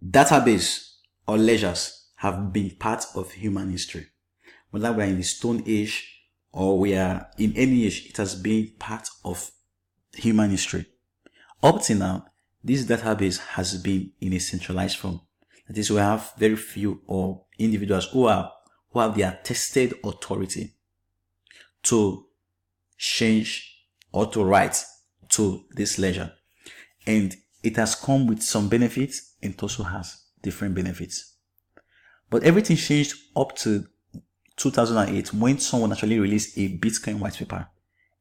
Database or ledgers have been part of human history. Whether we are in the Stone Age or we are in any age, it has been part of human history. Up till now, this database has been in a centralized form. That is, we have very few or individuals who have the attested authority to change or to write to this ledger. And it has come with some benefits and it also has different benefits. But everything changed up to 2008 when someone actually released a Bitcoin white paper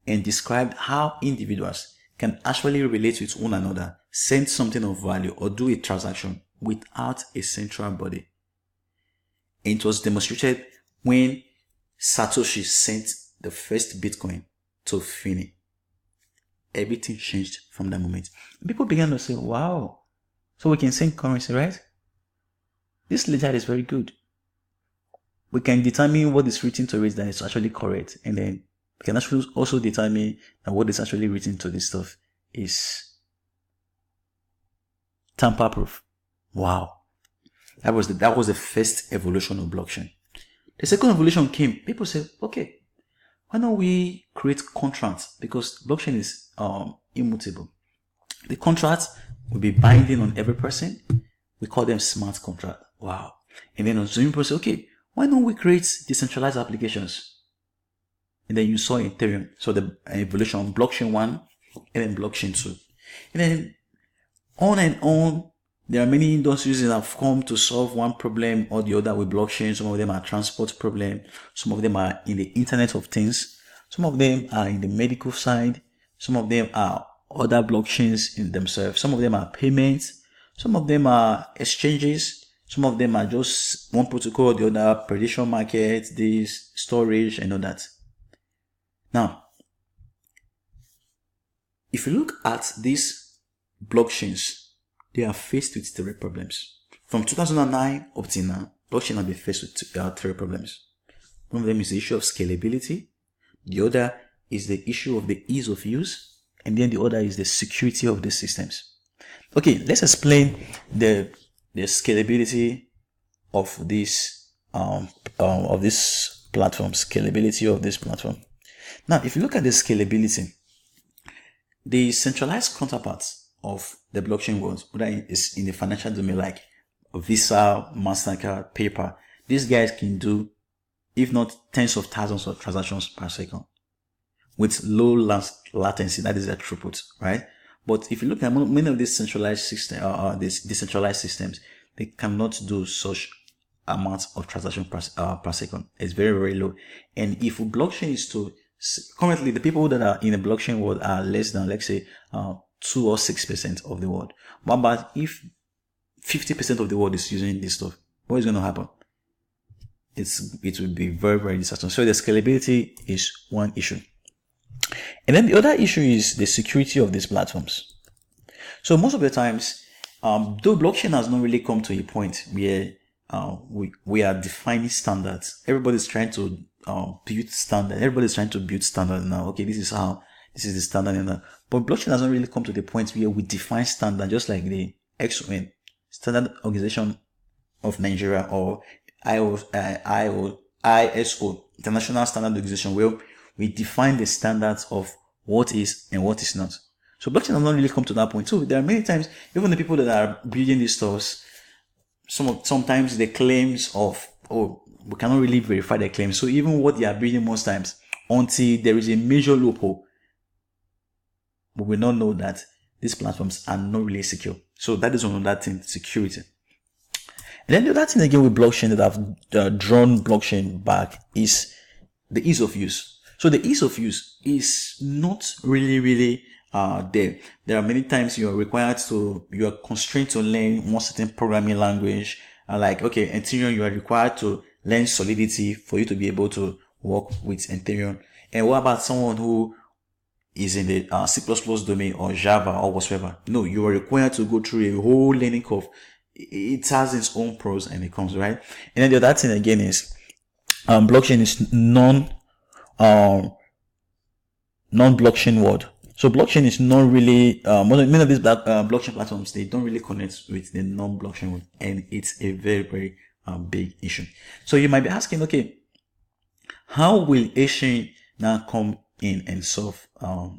and described how individuals can actually relate with one another, send something of value, or do a transaction without a central body. And it was demonstrated when Satoshi sent the first Bitcoin to Finney. Everything changed from that moment. People began to say, wow, so we can send currency, right? This ledger is very good. We can determine what is written to it that is actually correct. And then we can actually also determine that what is actually written to this stuff is tamper proof. Wow. That was the first evolution of blockchain. The second evolution came. People said, okay, why don't we create contracts? Because blockchain is immutable. The contracts will be binding on every person. We call them smart contract. Wow. And then on Zoom, people say, okay, why don't we create decentralized applications? And then you saw Ethereum. So the evolution of blockchain 1 and then blockchain 2. And then on and on, there are many industries that have come to solve one problem or the other with blockchain. Some of them are transport problem. Some of them are in the Internet of Things. Some of them are in the medical side. Some of them are other blockchains in themselves. Some of them are payments. Some of them are exchanges. Some of them are just one protocol or the other, prediction market, this, storage, and all that. Now, if you look at these blockchains, they are faced with three problems. From 2009 up to now, blockchain have been faced with three problems. One of them is the issue of scalability. The other is the issue of the ease of use. And then the other is the security of the systems. Okay, let's explain the scalability of this platform. Scalability of this platform. Now, if you look at the scalability, the centralized counterparts of the blockchain world, whether it is in the financial domain like Visa, MasterCard, PayPal, these guys can do, if not tens of thousands of transactions per second with low latency, that is their throughput, right? But if you look at many of these centralized systems, these decentralized systems, they cannot do such amounts of transactions per second. It's very, very low. And if blockchain is to, currently the people that are in the blockchain world are less than, let's say, 2 or 6% of the world. But if 50% of the world is using this stuff, what is going to happen? It will be very, very disastrous. So the scalability is one issue. And then the other issue is the security of these platforms. So most of the times, though blockchain has not really come to a point where we are defining standards. Everybody's trying to build standard. Everybody's trying to build standard now. Okay, this is the standard and that. But blockchain has not really come to the point where we define standard, just like the XON, Standard Organization of Nigeria, or ISO, International Standard Organization, where we define the standards of what is and what is not. So blockchain has not really come to that point too. There are many times, even the people that are building these stores, sometimes the claims of, we cannot really verify the claims. So even what they are building most times, until there is a major loophole, we will not know that these platforms are not really secure. So that is one of that thing, security. And then the other thing again with blockchain that have drawn blockchain back is the ease of use. So the ease of use is not really there. There are many times you are constrained to learn one certain programming language. Like, okay, Ethereum, you are required to learn Solidity for you to be able to work with Ethereum. And what about someone who is in the C++ domain or Java or whatsoever? No, you are required to go through a whole learning curve. It has its own pros and cons, right? And then the other thing again is blockchain is non-blockchain world. So blockchain is not really many of these blockchain platforms, they don't really connect with the non-blockchain one, and it's a very very big issue. So you might be asking, okay, how will Achain now come in and solve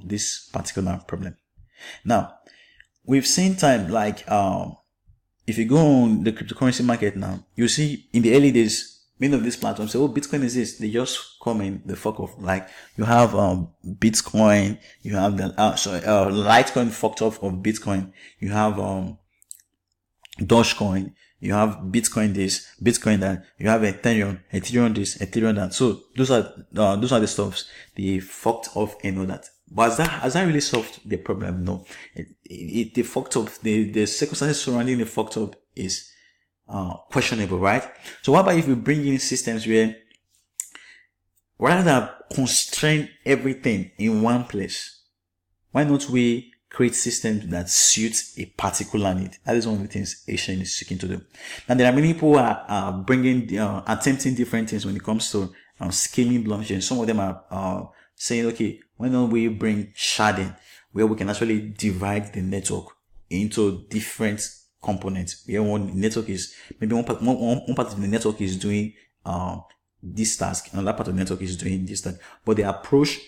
this particular problem? Now, we've seen time like if you go on the cryptocurrency market now, you see in the early days, many of these platforms say, oh, Bitcoin is this. They just come in, the fuck off. Like you have Bitcoin, you have the Litecoin fucked off of Bitcoin, you have Dogecoin, you have Bitcoin this, Bitcoin that, you have Ethereum this, Ethereum that. So those are the stuffs they fucked off and all that. But has that really solved the problem? No. The fucked up, the circumstances surrounding the fucked up is questionable, right? So what about if we bring in systems where rather than constrain everything in one place, why not we create systems that suit a particular need? That is one of the things Achain is seeking to do. Now there are many people who are bringing attempting different things when it comes to scaling blockchain. Some of them are saying, okay, why don't we bring sharding, where we can actually divide the network into different components. Where one network is maybe one part of the network is doing this task, another part of the network is doing this task. But the approach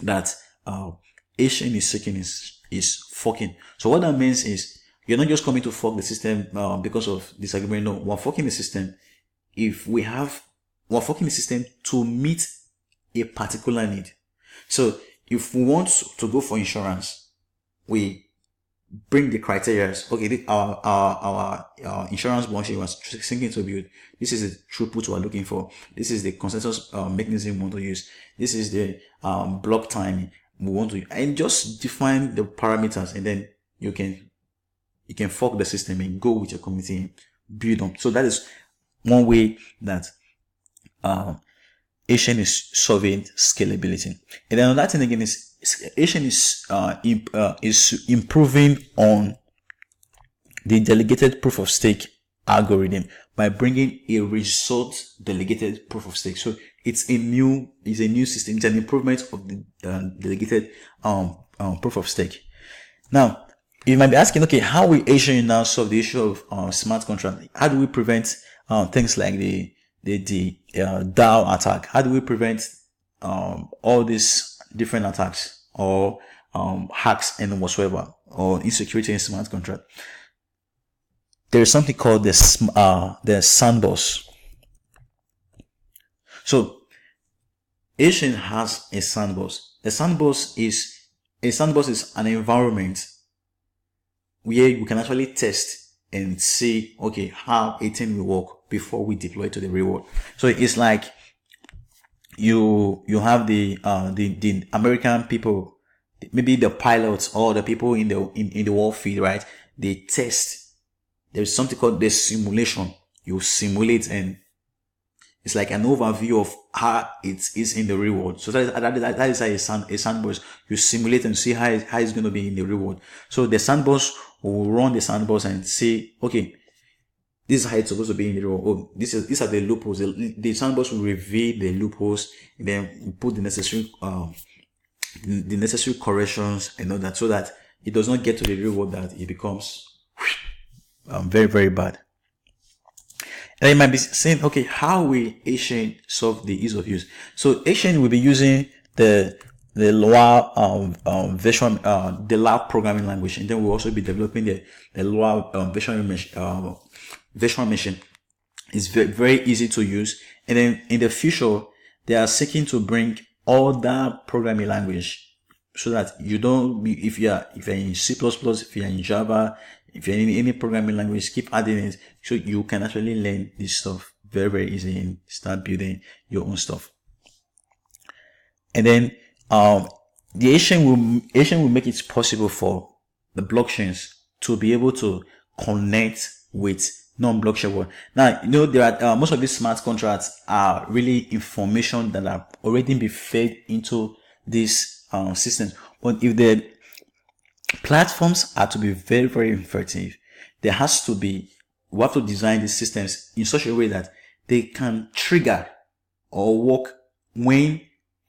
that Achain is seeking is forking. So what that means is you're not just coming to fork the system because of disagreement. No, we're forking the system. We're forking the system to meet a particular need. So if we want to go for insurance, we bring the criteria. Okay, our insurance blockchain was thinking to build. This is the throughput we're looking for. This is the consensus mechanism we want to use. This is the block time we want to use. And just define the parameters, and then you can fork the system and go with your community and build on. So that is one way that Achain is solving scalability. And then another thing again is Achain is improving on the delegated proof of stake algorithm by bringing a result delegated proof of stake. So it's a new system. It's an improvement of the delegated proof of stake. Now, you might be asking, okay, how will Achain now solve the issue of smart contract? How do we prevent things like the DAO attack? How do we prevent all these different attacks or hacks and whatsoever, or insecurity in smart contract? There is something called the sandbox. So Achain has a sandbox. A sandbox is an environment where you can actually test and see, okay, how a thing will work before we deploy to the real world. So it's like you have the American people, maybe the pilots or the people in the war field, right? They test. There's something called the simulation. You simulate, and it's like an overview of how it is in the real world. So that is a sandbox. You simulate and see how it's going to be in the real world. So the sandbox will run the sandbox and say, okay, this is how it's supposed to be in the real world. Oh, these are the loopholes. The sandbox will reveal the loopholes, and then put the necessary corrections and all that, so that it does not get to the real world that it becomes very, very bad. And you might be saying, okay, how will Achain solve the ease of use? So Achain will be using the Lua version, the Lua programming language, and then we'll also be developing the Lua version machine. It's very, very easy to use. And then in the future, they are seeking to bring other programming language, so that you don't be, if you're in C++, if you're in Java, if you're in any programming language, keep adding it, so you can actually learn this stuff very, very easy and start building your own stuff. And then the Achain will make it possible for the blockchains to be able to connect with non-blockchain world. Now, there are most of these smart contracts are really information that are already been fed into these systems. But if the platforms are to be very, very effective, we have to design these systems in such a way that they can trigger or work when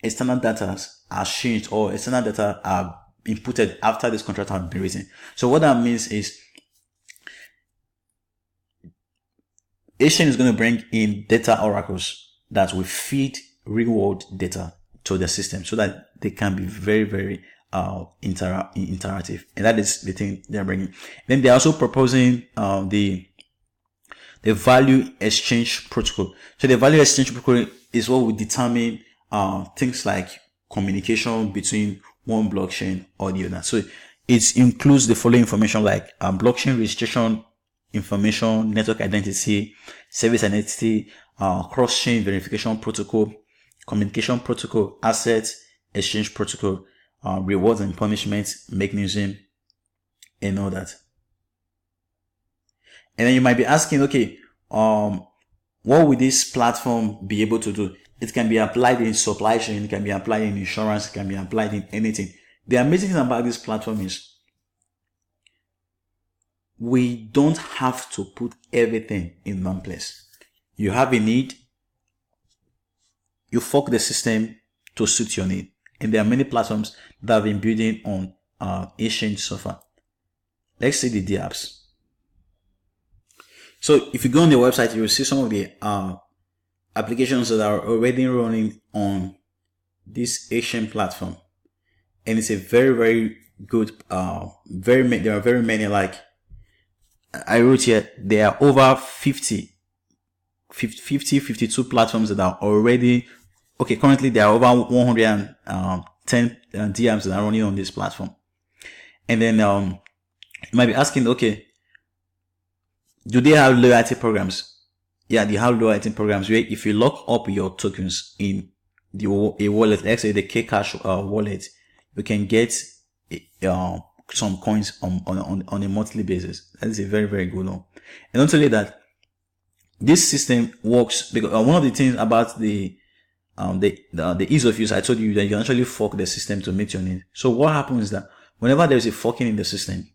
external data are changed or external data are inputted after this contract has been written. So what that means is Achain is going to bring in data oracles that will feed real world data to the system so that they can be very, very interactive. And that is the thing they're bringing. Then they're also proposing the value exchange protocol. So the value exchange protocol is what will determine things like communication between one blockchain or the other. So it includes the following information like blockchain registration information, network identity, service identity, cross-chain verification protocol, communication protocol, assets exchange protocol, rewards and punishment mechanism, and all that. And then you might be asking, okay, what will this platform be able to do? It can be applied in supply chain, it can be applied in insurance, it can be applied in anything. The amazing thing about this platform is we don't have to put everything in one place. You have a need, you fork the system to suit your need. And there are many platforms that have been building on Achain so far. Let's see the apps. So if you go on the website, you will see some of the applications that are already running on this Achain platform. And it's a very, very good, there are very many, like I wrote here, there are over 52 platforms that are already, okay, currently there are over 110 DApps that are running on this platform. And then you might be asking, okay, do they have loyalty programs? Yeah, they have loyalty programs where if you lock up your tokens in a wallet, let's say the Kcash wallet, you can get some coins on a monthly basis. That is a very, very good one. And not only that, this system works because one of the things about the ease of use, I told you that you can actually fork the system to meet your need. So what happens is that whenever there is a forking in the system,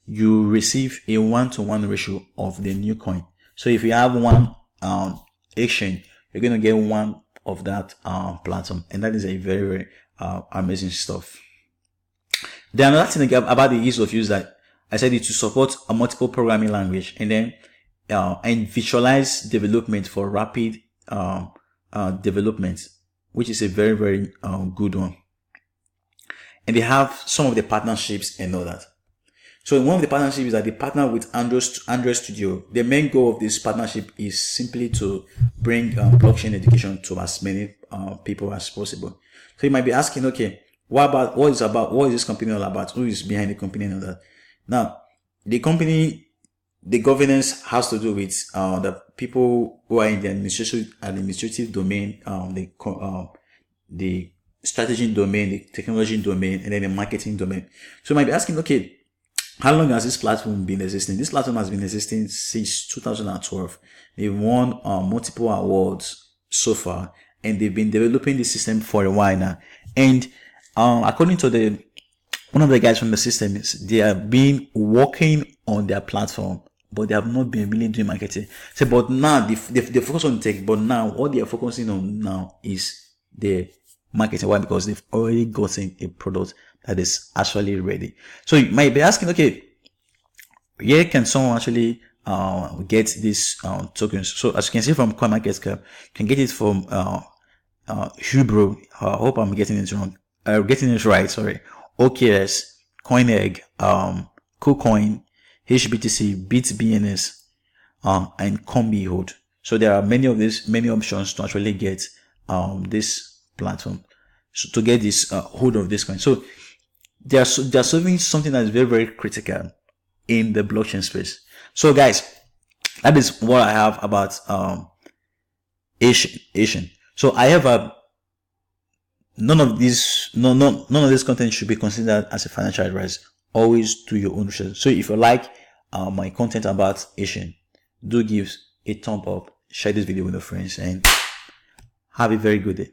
you receive a 1-to-1 ratio of the new coin. So if you have one Achain, you're going to get one of that platform, and that is a very, very amazing stuff. Then another thing about the ease of use that I said it to support a multiple programming language, and then and visualize development for rapid development, which is a very, very good one. And they have some of the partnerships and all that. So one of the partnerships is that they partner with Android Studio. The main goal of this partnership is simply to bring blockchain education to as many people as possible. So you might be asking, okay, what is this company all about? Who is behind the company and all that? Now, the company, the governance has to do with the people who are in the administrative domain, the strategy domain, the technology domain, and then the marketing domain. So you might be asking, okay, how long has this platform been existing? This platform has been existing since 2012. They've won multiple awards so far, and they've been developing the system for a while now. And according to one of the guys from the system, is they have been working on their platform, but they have not been really doing marketing. So, but now they focus on tech, but now what they are focusing on now is the marketing. Why? Because they've already gotten a product that is actually ready. So you might be asking, okay, where can someone actually get these tokens? So as you can see from CoinMarketCap, you can get it from Hubro. I hope I'm getting it wrong. Getting it right, sorry. OKS, CoinEgg, KuCoin, HBTC, BitBNS, and CombiHood. So there are many options to actually get this platform, so to get this hold of this coin. So they are solving something that is very, very critical in the blockchain space. So guys, that is what I have about Achain. So I have none of this content should be considered as a financial advice. Always do your own research. So if you like my content about Achain, do give a thumb up, share this video with your friends, and have a very good day.